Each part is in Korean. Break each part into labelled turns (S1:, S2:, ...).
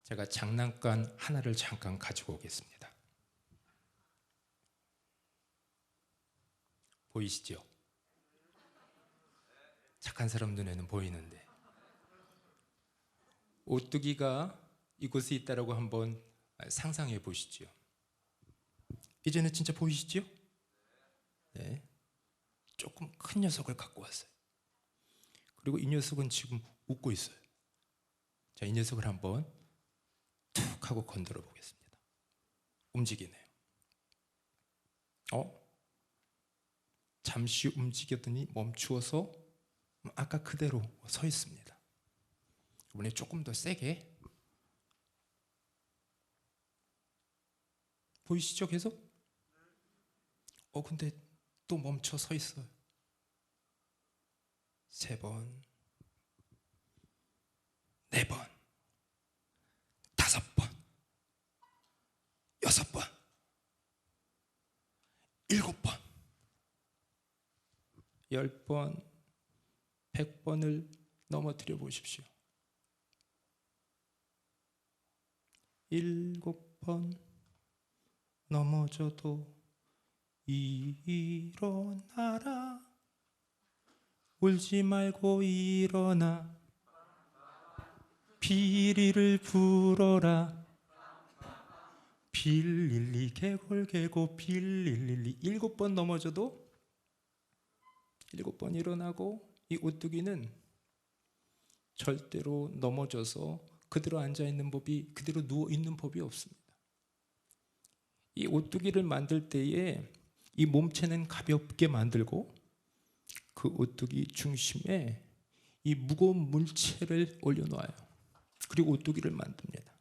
S1: 제가 장난감 하나를 잠깐 가지고 오겠습니다. 보이시죠? 착한 사람 눈에는 보이는데 오뚜기가 이곳에 있다라고 한번 상상해 보시죠. 이제는 진짜 보이시죠? 네. 조금 큰 녀석을 갖고 왔어요. 그리고 이 녀석은 지금 웃고 있어요. 자, 이 녀석을 한번 툭 하고 건드려 보겠습니다. 움직이네요. 잠시 움직였더니 멈추어서 아까 그대로 서 있습니다. 이번에 조금 더 세게. 보이시죠? 계속? 근데 또 멈춰 서 있어요. 3번, 4번, 5번, 6번, 7번, 10번, 100번을 넘어뜨려 보십시오. 7번 넘어져도 일어나라. 울지 말고 일어나. 비리를 불어라. 빌릴리 개골개고 빌릴리. 7번 넘어져도 7번 일어나고, 이 오뚜기는 절대로 넘어져서 그대로 앉아있는 법이, 그대로 누워있는 법이 없습니다. 이 오뚜기를 만들 때에 이 몸체는 가볍게 만들고 그 오뚜기 중심에 이 무거운 물체를 올려놓아요. 그리고 오뚜기를 만듭니다.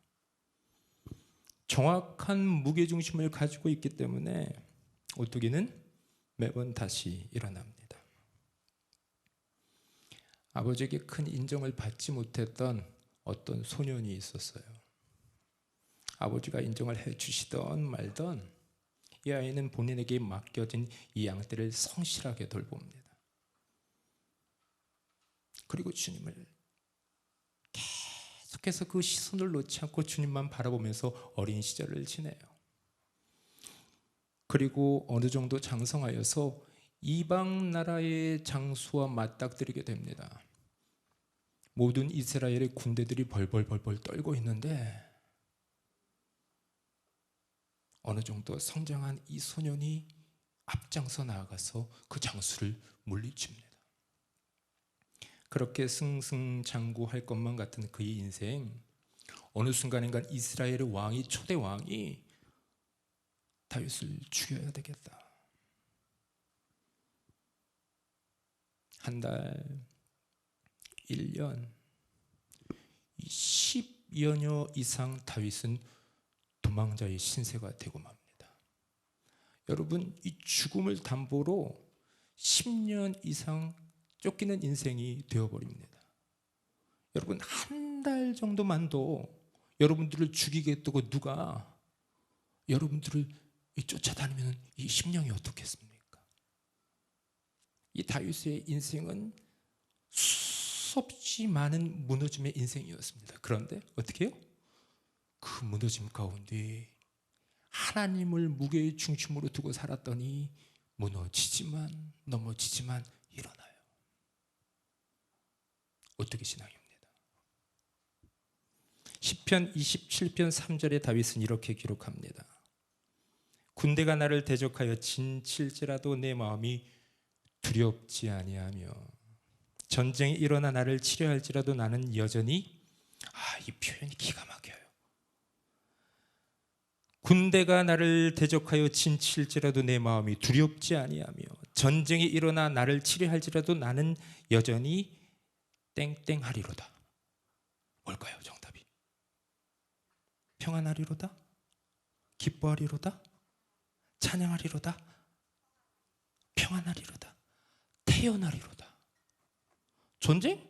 S1: 정확한 무게중심을 가지고 있기 때문에 오뚜기는 매번 다시 일어납니다. 아버지에게 큰 인정을 받지 못했던 어떤 소년이 있었어요. 아버지가 인정을 해주시던 말던 이 아이는 본인에게 맡겨진 이 양떼를 성실하게 돌봅니다. 그리고 주님을 계속해서 그 시선을 놓지 않고 주님만 바라보면서 어린 시절을 지내요. 그리고 어느 정도 장성하여서 이방 나라의 장수와 맞닥뜨리게 됩니다. 모든 이스라엘의 군대들이 벌벌 떨고 있는데 어느 정도 성장한 이 소년이 앞장서 나아가서 그 장수를 물리칩니다. 그렇게 승승장구할 것만 같은 그의 인생, 어느 순간인가 이스라엘의 왕이, 초대 왕이 다윗을 죽여야 되겠다. 한 달, 1년, 10여년 이상 다윗은 도망자의 신세가 되고 맙니다. 여러분, 이 죽음을 담보로 10년 이상 쫓기는 인생이 되어버립니다. 여러분, 한 달 정도만도 여러분들을 죽이겠다고 누가 여러분들을 쫓아다니면 이 10년이 어떻겠습니까? 이 다윗의 인생은 수없이 많은 무너짐의 인생이었습니다. 그런데 어떻게 해요? 그 무너짐 가운데 하나님을 무게의 중심으로 두고 살았더니 무너지지만 넘어지지만 일어나요. 오뚜기 신앙입니다. 시편 27편 3절에 다윗은 이렇게 기록합니다. 군대가 나를 대적하여 진칠지라도 내 마음이 두렵지 아니하며 전쟁이 일어나 나를 치려할지라도 나는 여전히, 이 표현이 기가 막혀요. 군대가 나를 대적하여 진칠지라도 내 마음이 두렵지 아니하며 전쟁이 일어나 나를 치려할지라도 나는 여전히 땡땡하리로다. 뭘까요, 정답이? 평안하리로다? 기뻐하리로다? 찬양하리로다? 평안하리로다? 태어나리로다. 전쟁?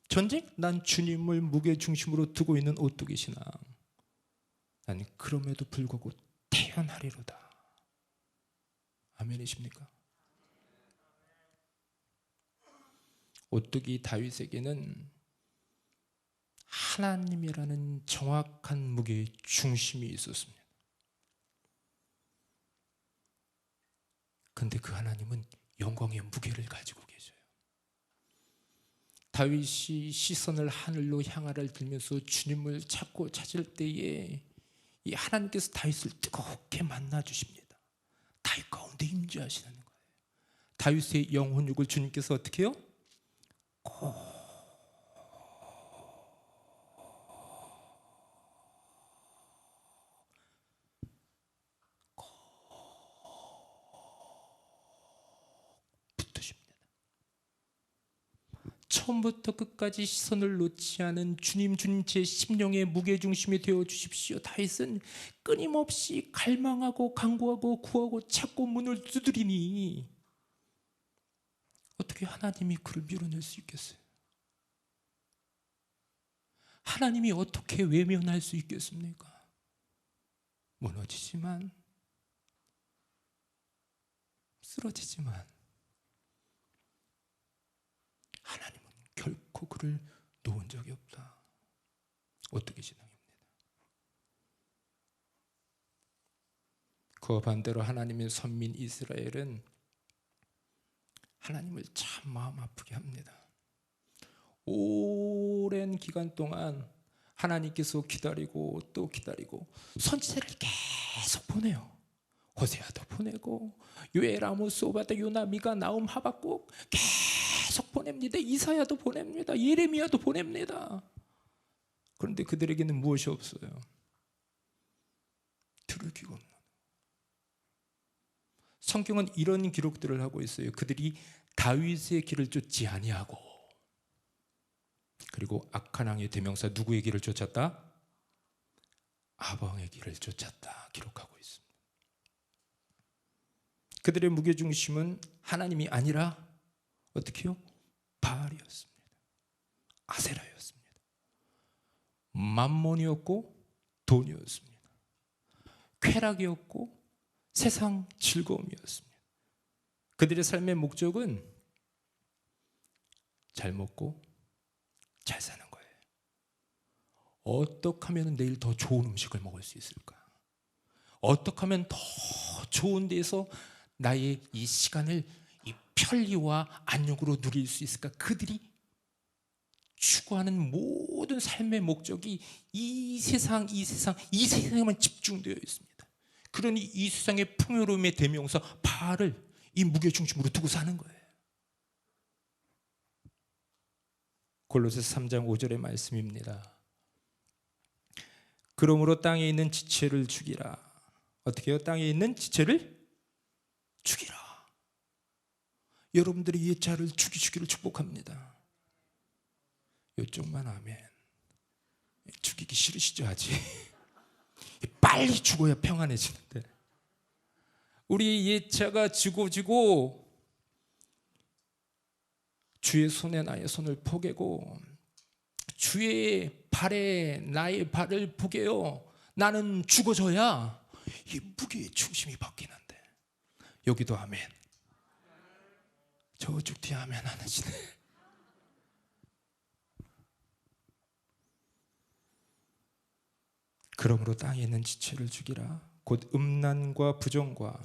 S1: 전쟁? 난 주님을 무게중심으로 두고 있는 오뚜기 신앙. 난 그럼에도 불구하고 태어나리로다. 아멘이십니까? 오뚜기 다윗에게는 하나님이라는 정확한 무게의 중심이 있었습니다. 근데 그 하나님은 영광의 무게를 가지고 계셔요. 다윗이 시선을 하늘로 향하를 들면서 주님을 찾을 때에 이 하나님께서 다윗을 뜨겁게 만나 주십니다. 다윗 가운데 임재하시는 거예요. 다윗의 영혼육을 주님께서 어떻게 해요? 붙으십니다. 처음부터 끝까지 시선을 놓지 않은 주님 제 심령의 무게중심이 되어 주십시오. 다윗은 끊임없이 갈망하고 간구하고 구하고 찾고 문을 두드리니 어떻게 하나님이 그를 밀어낼 수 있겠어요? 하나님이 어떻게 외면할 수 있겠습니까? 무너지지만, 쓰러지지만 하나님은 결코 그를 놓은 적이 없다. 어떻게 신앙입니다. 그와 반대로 하나님의 선민 이스라엘은 하나님을 참 마음 아프게 합니다. 오랜 기간 동안 하나님께서 기다리고 또 기다리고 선지자를 계속 보내요. 호세아도 보내고 요엘, 아모스, 오바댜, 요나, 미가, 나훔, 하박국 계속 보냅니다. 이사야도 보냅니다. 예레미야도 보냅니다. 그런데 그들에게는 무엇이 없어요? 들을 귀가 없는. 성경은 이런 기록들을 하고 있어요. 그들이 다윗의 길을 쫓지 아니하고, 그리고 악한 왕의 대명사 누구의 길을 쫓았다? 아방의 길을 쫓았다 기록하고 있습니다. 그들의 무게중심은 하나님이 아니라 어떻게요? 바알이었습니다. 아세라였습니다. 만몬이었고 돈이었습니다. 쾌락이었고 세상 즐거움이었습니다. 그들의 삶의 목적은 잘 먹고 잘 사는 거예요. 어떻게 하면 내일 더 좋은 음식을 먹을 수 있을까? 어떻게 하면 더 좋은 데서 나의 이 시간을 이 편리와 안녕으로 누릴 수 있을까? 그들이 추구하는 모든 삶의 목적이 이 세상에만 집중되어 있습니다. 그러니 이 세상의 풍요로움의 대명사 바알을 이 무게중심으로 두고 사는 거예요. 골로새서 3장 5절의 말씀입니다. 그러므로 땅에 있는 지체를 죽이라. 어떻게 해요? 땅에 있는 지체를 죽이라. 여러분들이 옛자를 죽이시기를 축복합니다. 이쪽만 하면 죽이기 싫으시죠 아직? 빨리 죽어야 평안해지는데 우리 옛자가 지고 주의 손에 나의 손을 포개고 주의 발에 나의 발을 포개요. 나는 죽어져야 이 무게의 중심이 바뀌는데 여기도 아멘. 저쪽 뒤에 아멘 안 하시네. 그러므로 땅에 있는 지체를 죽이라. 곧 음란과 부정과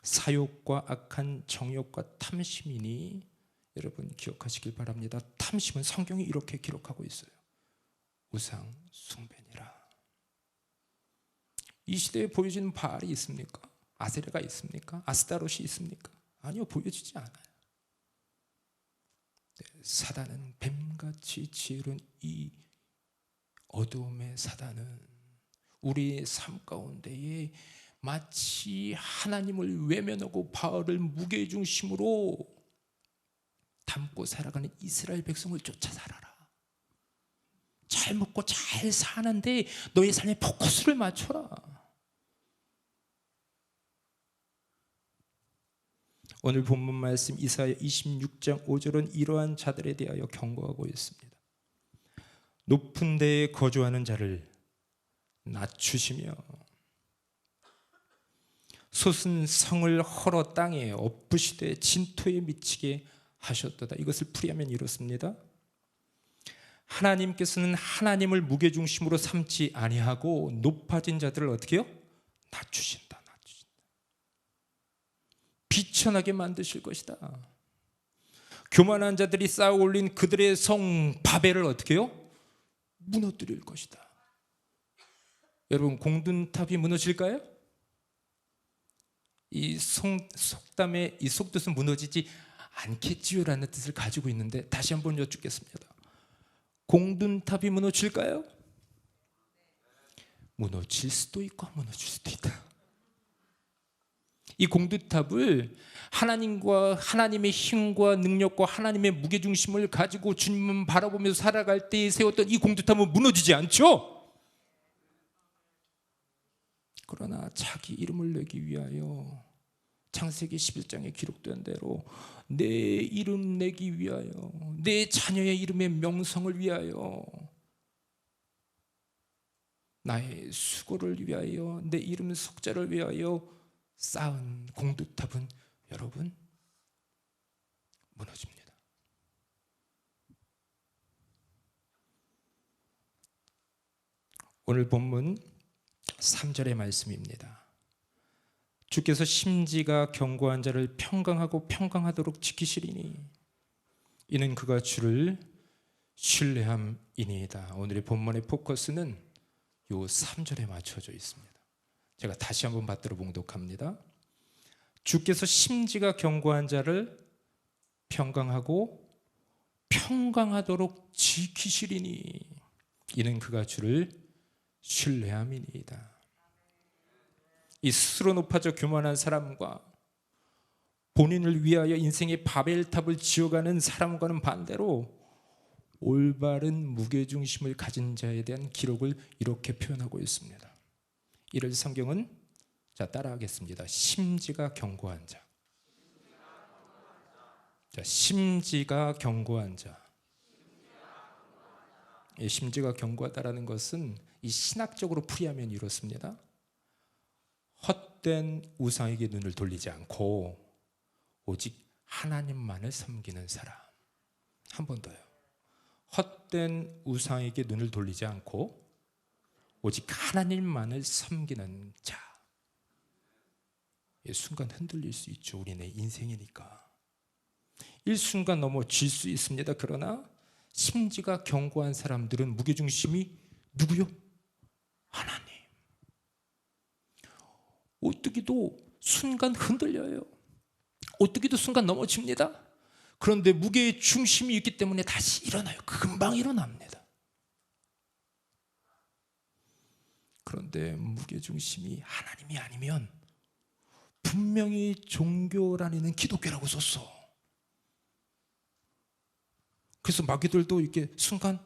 S1: 사욕과 악한 정욕과 탐심이니. 여러분 기억하시길 바랍니다. 탐심은 성경이 이렇게 기록하고 있어요. 우상 숭배니라. 이 시대에 보여지는 바알이 있습니까? 아세라가 있습니까? 아스타롯이 있습니까? 아니요, 보여지지 않아요. 사단은 뱀같이 지혜로운 이 어두움의 사단은 우리의 삶 가운데에 마치 하나님을 외면하고 바알을 무게중심으로 담고 살아가는 이스라엘 백성을 쫓아 살아라. 잘 먹고 잘 사는데 너의 삶에 포커스를 맞춰라. 오늘 본문 말씀 이사야 26장 5절은 이러한 자들에 대하여 경고하고 있습니다. 높은 데에 거주하는 자를 낮추시며 솟은 성을 헐어 땅에 엎으시되 진토에 미치게 하셨도다. 이것을 풀이하면 이렇습니다. 하나님께서는 하나님을 무게중심으로 삼지 아니하고 높아진 자들을 어떻게 해요? 낮추신다. 비천하게 만드실 것이다. 교만한 자들이 쌓아 올린 그들의 성 바벨을 어떻게 해요? 무너뜨릴 것이다. 여러분, 공든탑이 무너질까요? 이 속담의 이 속뜻은 무너지지 않겠지요라는 뜻을 가지고 있는데 다시 한번 여쭙겠습니다. 공든탑이 무너질까요? 무너질 수도 있고 안 무너질 수도 있다. 이 공든탑을 하나님과 하나님의 힘과 능력과 하나님의 무게중심을 가지고 주님을 바라보면서 살아갈 때 세웠던 이 공든탑은 무너지지 않죠? 그러나 자기 이름을 내기 위하여 창세기 11장에 기록된 대로 내 이름 내기 위하여, 내 자녀의 이름의 명성을 위하여, 나의 수고를 위하여, 내 이름 석자를 위하여 쌓은 공든탑은 여러분 무너집니다. 오늘 본문 3절의 말씀입니다. 주께서 심지가 견고한 자를 평강하고 평강하도록 지키시리니 이는 그가 주를 신뢰함이니이다. 오늘의 본문의 포커스는 요 3절에 맞춰져 있습니다. 제가 다시 한번 받들어 봉독합니다. 주께서 심지가 견고한 자를 평강하고 평강하도록 지키시리니 이는 그가 주를 신뢰함이니이다. 이 스스로 높아져 교만한 사람과 본인을 위하여 인생의 바벨탑을 지어가는 사람과는 반대로 올바른 무게중심을 가진 자에 대한 기록을 이렇게 표현하고 있습니다. 이를 성경은 따라하겠습니다. 심지가 견고한 자. 심지가 견고한 자. 심지가 견고하다라는 것은 이 신학적으로 풀이하면 이렇습니다. 헛된 우상에게 눈을 돌리지 않고 오직 하나님만을 섬기는 사람. 한 번 더요. 헛된 우상에게 눈을 돌리지 않고 오직 하나님만을 섬기는 자. 순간 흔들릴 수 있죠. 우리네 인생이니까. 일순간 넘어질 수 있습니다. 그러나 심지가 견고한 사람들은 무게중심이 누구요? 하나님. 오뚜기도 순간 흔들려요. 오뚜기도 순간 넘어집니다. 그런데 무게의 중심이 있기 때문에 다시 일어나요. 금방 일어납니다. 그런데 무게중심이 하나님이 아니면 분명히 종교란에는 기독교라고 썼어. 그래서 마귀들도 이렇게 순간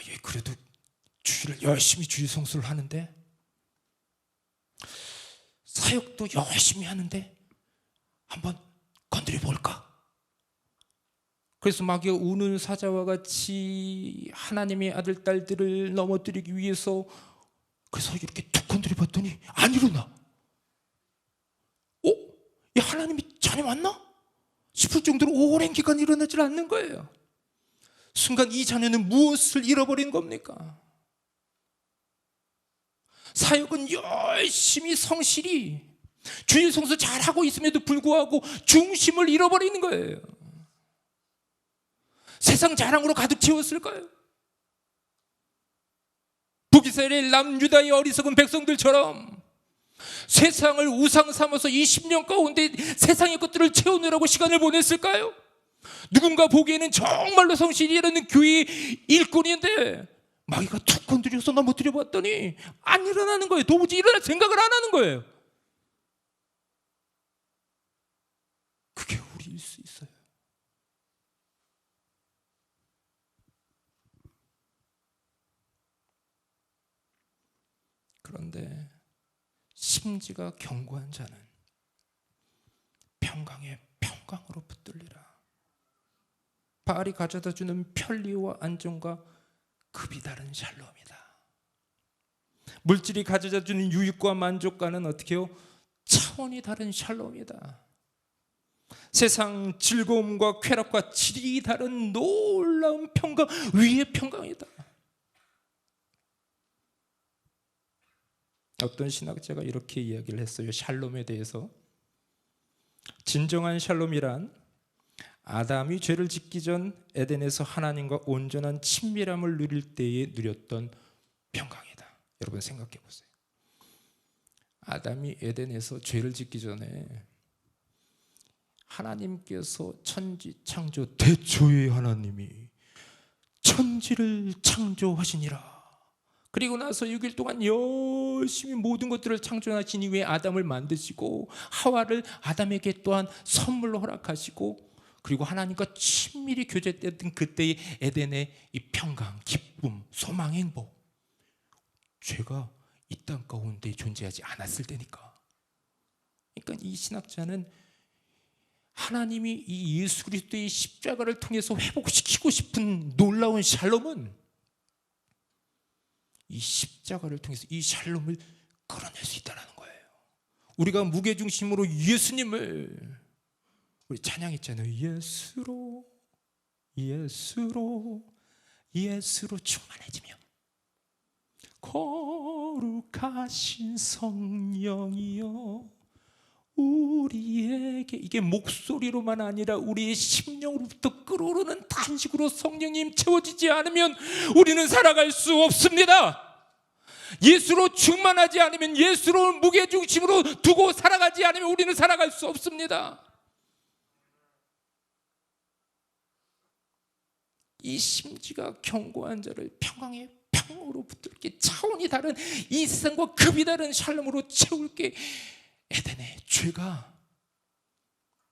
S1: 얘 그래도 주일을 열심히 주일 성수를 하는데 사역도 열심히 하는데 한번 건드려 볼까? 그래서 마귀가 우는 사자와 같이 하나님의 아들 딸들을 넘어뜨리기 위해서 그래서 이렇게 툭 건드려 봤더니 안 일어나. 이 하나님이 자네 맞나? 싶을 정도로 오랜 기간 일어나질 않는 거예요. 순간 이 자녀는 무엇을 잃어버린 겁니까? 사역은 열심히 성실히 주일 성수 잘하고 있음에도 불구하고 중심을 잃어버리는 거예요. 세상 자랑으로 가득 채웠을 거예요. 북이스라엘 남유다의 어리석은 백성들처럼 세상을 우상 삼아서 20년 가운데 세상의 것들을 채우느라고 시간을 보냈을까요? 누군가 보기에는 정말로 성실히 일하는 교회 일꾼인데 마귀가 툭 건드려서 넘어뜨려 봤더니 안 일어나는 거예요. 도무지 일어날 생각을 안 하는 거예요. 그게 우리일 수 있어요. 그런데 심지가 견고한 자는 평강에 평강으로 붙들리라. 바알이 가져다 주는 편리와 안정과 급이 다른 샬롬이다. 물질이 가져다 주는 유익과 만족과는 어떻게 해요? 차원이 다른 샬롬이다. 세상 즐거움과 쾌락과 질이 다른 놀라운 평강 위의 평강이다. 어떤 신학자가 이렇게 이야기를 했어요. 샬롬에 대해서. 진정한 샬롬이란 아담이 죄를 짓기 전 에덴에서 하나님과 온전한 친밀함을 누릴 때에 누렸던 평강이다. 여러분 생각해 보세요. 아담이 에덴에서 죄를 짓기 전에 하나님께서 천지 창조 대초의 하나님이 천지를 창조하시니라. 그리고 나서 6일 동안 열심히 모든 것들을 창조하신 이후에 아담을 만드시고 하와를 아담에게 또한 선물로 허락하시고, 그리고 하나님과 친밀히 교제했던 그때의 에덴의 이 평강, 기쁨, 소망, 행복, 죄가 이 땅 가운데 존재하지 않았을 때니까. 그러니까 이 신학자는 하나님이 이 예수 그리스도의 십자가를 통해서 회복시키고 싶은 놀라운 샬롬은 이 십자가를 통해서 이 샬롬을 끌어낼 수 있다는 거예요. 우리가 무게중심으로 예수님을, 우리 찬양했잖아요. 예수로 예수로 예수로 충만해지며 거룩하신 성령이여 우리에게, 이게 목소리로만 아니라 우리의 심령으로부터 끓어오르는 탄식으로 성령님 채워지지 않으면 우리는 살아갈 수 없습니다. 예수로 충만하지 않으면, 예수로 무게중심으로 두고 살아가지 않으면 우리는 살아갈 수 없습니다. 이 심지가 견고한 자를 평강의 평으로 붙들게 차원이 다른, 이 세상과 급이 다른 샬롬으로 채울게. 에덴의 죄가,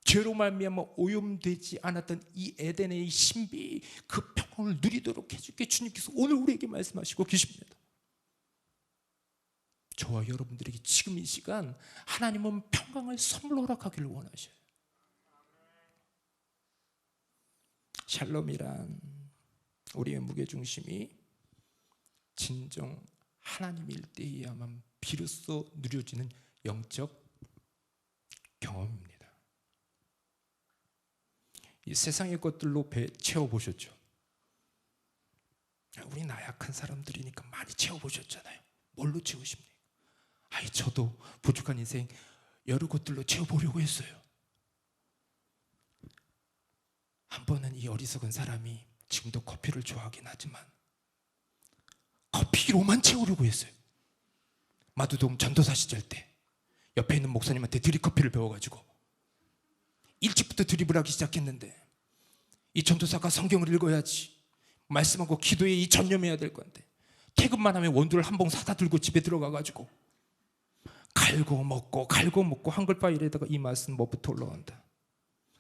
S1: 죄로 말미암아 오염되지 않았던 이 에덴의 신비, 그 평강을 누리도록 해줄게 주님께서 오늘 우리에게 말씀하시고 계십니다. 저와 여러분들에게 지금 이 시간 하나님은 평강을 선물로 허락하기를 원하셔요. 샬롬이란 우리의 무게중심이 진정 하나님일 때에야만 비로소 누려지는 영적 경험입니다. 이 세상의 것들로 배 채워보셨죠? 우리 나약한 사람들이니까 많이 채워보셨잖아요. 뭘로 채우십니까? 저도 부족한 인생 여러 것들로 채워보려고 했어요. 한 번은 이 어리석은 사람이 지금도 커피를 좋아하긴 하지만 커피로만 채우려고 했어요. 마두동 전도사 시절 때 옆에 있는 목사님한테 드립커피를 배워가지고 일찍부터 드립을 하기 시작했는데, 이 전도사가 성경을 읽어야지, 말씀하고 기도에 이 전념해야 될 건데, 퇴근만 하면 원두를 한 봉 사다 들고 집에 들어가가지고 갈고 먹고 한글파일에다가 이 맛은 뭐부터 올라온다,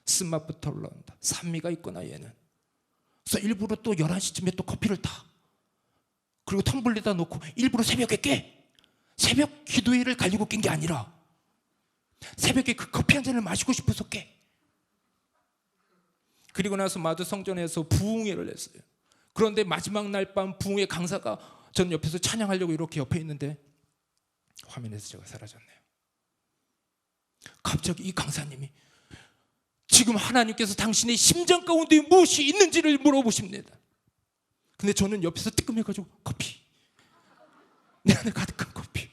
S1: 쓴맛부터 올라온다, 산미가 있구나 얘는. 그래서 일부러 또 11시쯤에 또 커피를 타. 그리고 텀블러에다 놓고 일부러 새벽에 깨. 새벽 기도회를 가지고 깬 게 아니라 새벽에 그 커피 한 잔을 마시고 싶어서 깨. 그리고 나서 마두 성전에서 부흥회를 했어요. 그런데 마지막 날 밤 부흥회 강사가 저는 옆에서 찬양하려고 이렇게 옆에 있는데 화면에서 제가 사라졌네요. 갑자기 이 강사님이 지금 하나님께서 당신의 심장 가운데 무엇이 있는지를 물어보십니다. 근데 저는 옆에서 뜨끔해가지고 커피, 내 안에 가득한 커피.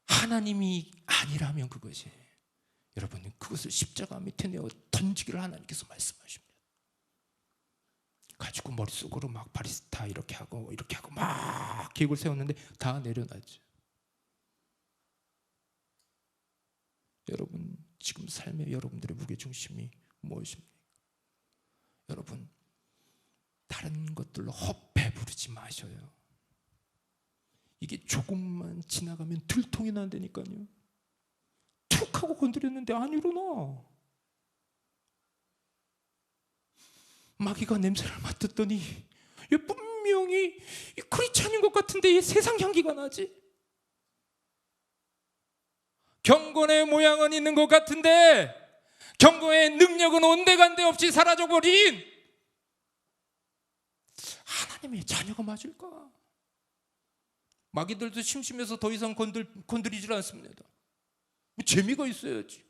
S1: 하나님이 아니라면 그것이, 여러분 그것을 십자가 밑에 내어 던지기를 하나님께서 말씀하십니다. 가지고 머릿속으로 막 바리스타 이렇게 하고 막 계획을 세웠는데 다 내려놨죠. 여러분 지금 삶의 여러분들의 무게중심이 무엇입니까? 여러분 다른 것들로 허배 부르지 마셔요. 이게 조금만 지나가면 들통이 난다니까요. 툭 하고 건드렸는데 안 일어나. 마귀가 냄새를 맡았더니 얘 분명히 크리스찬인 것 같은데 얘 세상 향기가 나지. 경건의 모양은 있는 것 같은데 경건의 능력은 온데간데 없이 사라져버린 하나님의 자녀가 맞을까? 마귀들도 심심해서 더 이상 건드리질 않습니다. 재미가 있어야지.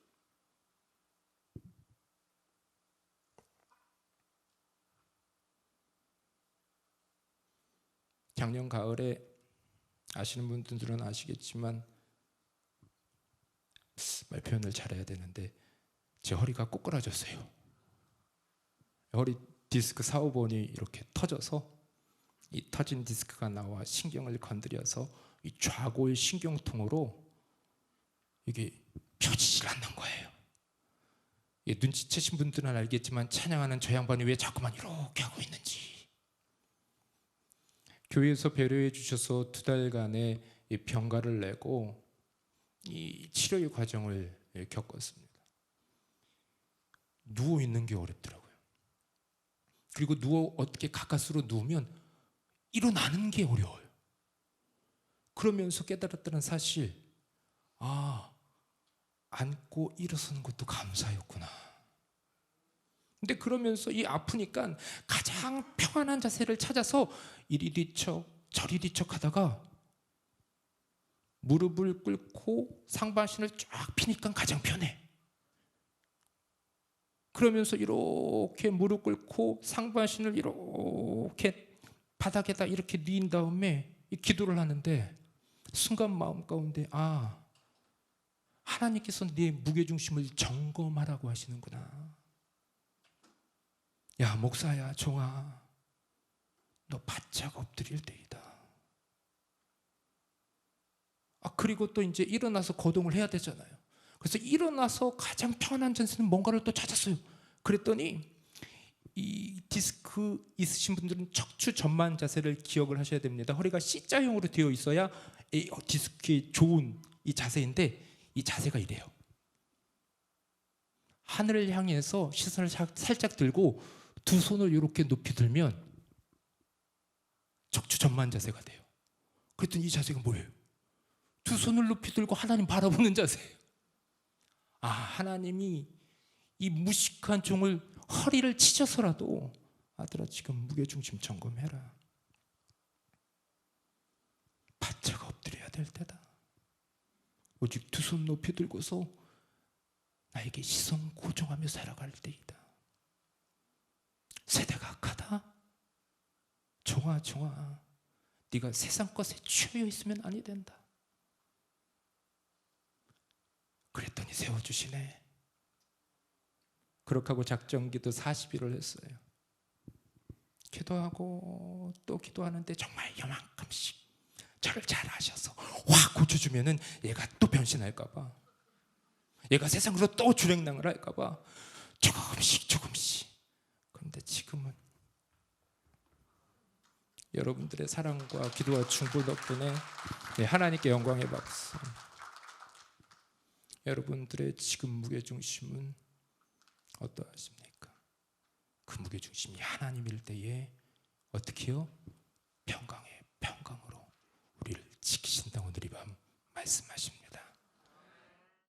S1: 작년 가을에 아시는 분들은 아시겠지만 말 표현을 잘해야 되는데 제 허리가 꼬꾸라졌어요. 허리 디스크 4, 5번이 이렇게 터져서 이 터진 디스크가 나와 신경을 건드려서 이 좌골 신경통으로 이게 펴지질 않는 거예요. 눈치채신 분들은 알겠지만 찬양하는 저 양반이 왜 자꾸만 이렇게 하고 있는지. 교회에서 배려해 주셔서 2달간의 이 병가를 내고 이 치료의 과정을 겪었습니다. 누워 있는 게 어렵더라고요. 그리고 어떻게 가까스로 누우면 일어나는 게 어려워요. 그러면서 깨달았다는 사실, 앉고 일어서는 것도 감사였구나. 근데 그러면서 이 아프니까 가장 평안한 자세를 찾아서 이리 뒤척 저리 뒤척 하다가 무릎을 꿇고 상반신을 쫙 피니까 가장 편해. 그러면서 이렇게 무릎 꿇고 상반신을 이렇게 바닥에다 이렇게 뉘은 다음에 기도를 하는데 순간 마음 가운데 하나님께서 내 무게중심을 점검하라고 하시는구나. 야 목사야 종아 너 바짝 엎드릴 때이다. 그리고 또 이제 일어나서 거동을 해야 되잖아요. 그래서 일어나서 가장 편한 자세는 뭔가를 또 찾았어요. 그랬더니 이 디스크 있으신 분들은 척추 전만 자세를 기억을 하셔야 됩니다. 허리가 C자형으로 되어 있어야 이 디스크에 좋은 이 자세인데 이 자세가 이래요. 하늘을 향해서 시선을 살짝 들고 두 손을 이렇게 높이 들면 척추 전만 자세가 돼요. 그랬더니 이 자세가 뭐예요? 두 손을 높이 들고 하나님 바라보는 자세예요. 하나님이 이 무식한 종을 허리를 치셔서라도 아들아 지금 무게중심 점검해라. 바짝 엎드려야 될 때다. 오직 두 손 높이 들고서 나에게 시선 고정하며 살아갈 때이다. 세대가 악하다? 종아 네가 세상 것에 취하여 있으면 아니 된다. 그랬더니 세워주시네. 그렇게 하고 작정기도 40일을 했어요. 기도하고 또 기도하는데 정말 요만큼씩 저를 잘 아셔서 확 고쳐주면은 얘가 또 변신할까봐, 얘가 세상으로 또 주랭랑을 할까봐 조금씩. 그런데 지금은 여러분들의 사랑과 기도와 중보 덕분에 하나님께 영광의 박수. 여러분들의 지금 무게중심은 어떠하십니까? 그 무게중심이 하나님일 때에 어떻게 해요?